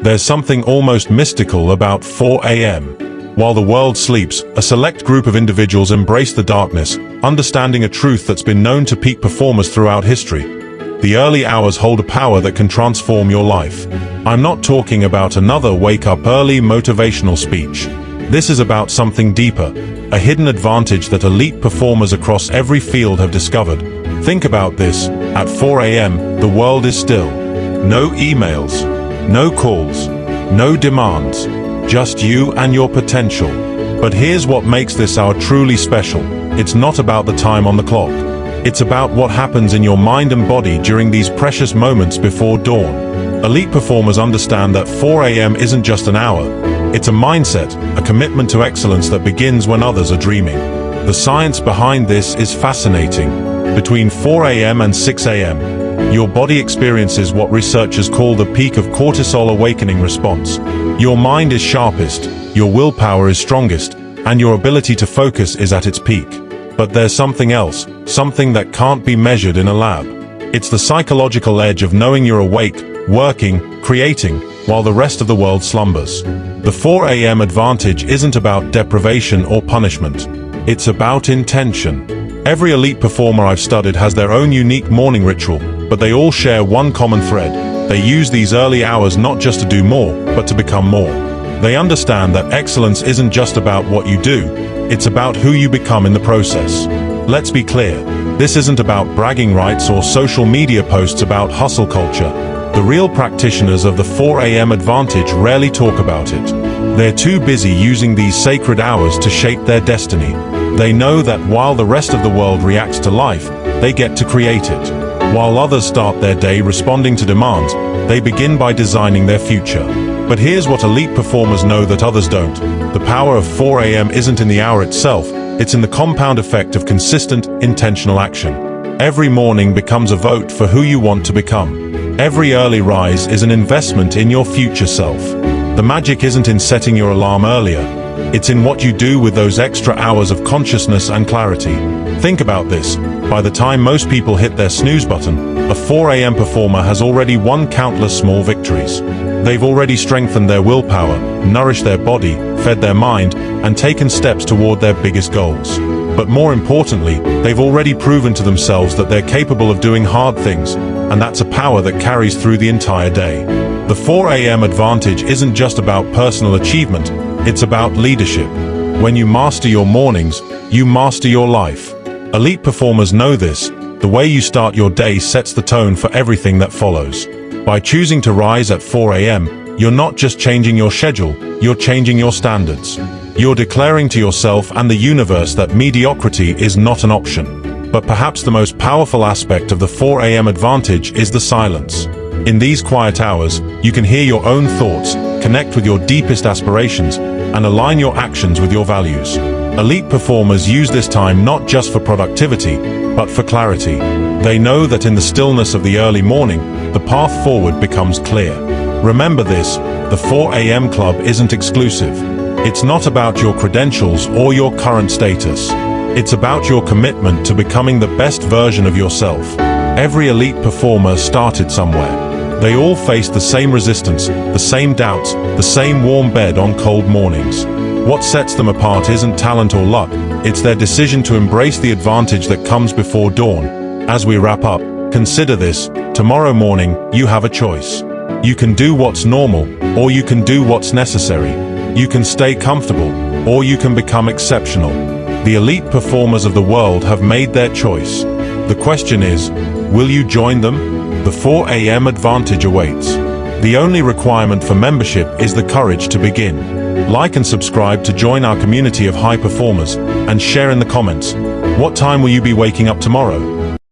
There's something almost mystical about 4 a.m. While the world sleeps, a select group of individuals embrace the darkness, understanding a truth that's been known to peak performers throughout history. The early hours hold a power that can transform your life. I'm not talking about another wake-up early motivational speech. This is about something deeper, a hidden advantage that elite performers across every field have discovered. Think about this: at 4 a.m., the world is still. No emails, no calls, no demands. Just you and your potential. But here's what makes this hour truly special. It's not about the time on the clock. It's about what happens in your mind and body during these precious moments before dawn. Elite performers understand that 4 a.m. isn't just an hour. It's a mindset, a commitment to excellence that begins when others are dreaming. The science behind this is fascinating. Between 4 a.m. and 6 a.m., your body experiences what researchers call the peak of cortisol awakening response. Your mind is sharpest, your willpower is strongest, and your ability to focus is at its peak. But there's something else, something that can't be measured in a lab. It's the psychological edge of knowing you're awake, working, creating, while the rest of the world slumbers. The 4 a.m. advantage isn't about deprivation or punishment. It's about intention. Every elite performer I've studied has their own unique morning ritual, but they all share one common thread. They use these early hours not just to do more, but to become more. They understand that excellence isn't just about what you do, it's about who you become in the process. Let's be clear, this isn't about bragging rights or social media posts about hustle culture. The real practitioners of the 4 a.m. advantage rarely talk about it. They're too busy using these sacred hours to shape their destiny. They know that while the rest of the world reacts to life, they get to create it. While others start their day responding to demands, they begin by designing their future. But here's what elite performers know that others don't. The power of 4 a.m. isn't in the hour itself, it's in the compound effect of consistent, intentional action. Every morning becomes a vote for who you want to become. Every early rise is an investment in your future self. The magic isn't in setting your alarm earlier. It's in what you do with those extra hours of consciousness and clarity. Think about this. By the time most people hit their snooze button, a 4 a.m. performer has already won countless small victories. They've already strengthened their willpower, nourished their body, fed their mind, and taken steps toward their biggest goals. But more importantly, they've already proven to themselves that they're capable of doing hard things, and that's a power that carries through the entire day. The 4 a.m. advantage isn't just about personal achievement, it's about leadership. When you master your mornings, you master your life. Elite performers know this. The way you start your day sets the tone for everything that follows. By choosing to rise at 4 a.m., you're not just changing your schedule, you're changing your standards. You're declaring to yourself and the universe that mediocrity is not an option. But perhaps the most powerful aspect of the 4 a.m. advantage is the silence. In these quiet hours, you can hear your own thoughts, connect with your deepest aspirations, and align your actions with your values. Elite performers use this time not just for productivity, but for clarity. They know that in the stillness of the early morning, the path forward becomes clear. Remember this, the 4 a.m. club isn't exclusive. It's not about your credentials or your current status. It's about your commitment to becoming the best version of yourself. Every elite performer started somewhere. They all faced the same resistance, the same doubts, the same warm bed on cold mornings. What sets them apart isn't talent or luck, it's their decision to embrace the advantage that comes before dawn. As we wrap up, consider this: tomorrow morning, you have a choice. You can do what's normal, or you can do what's necessary. You can stay comfortable, or you can become exceptional. The elite performers of the world have made their choice. The question is, will you join them? The 4 a.m. advantage awaits. The only requirement for membership is the courage to begin. Like and subscribe to join our community of high performers, and share in the comments. What time will you be waking up tomorrow?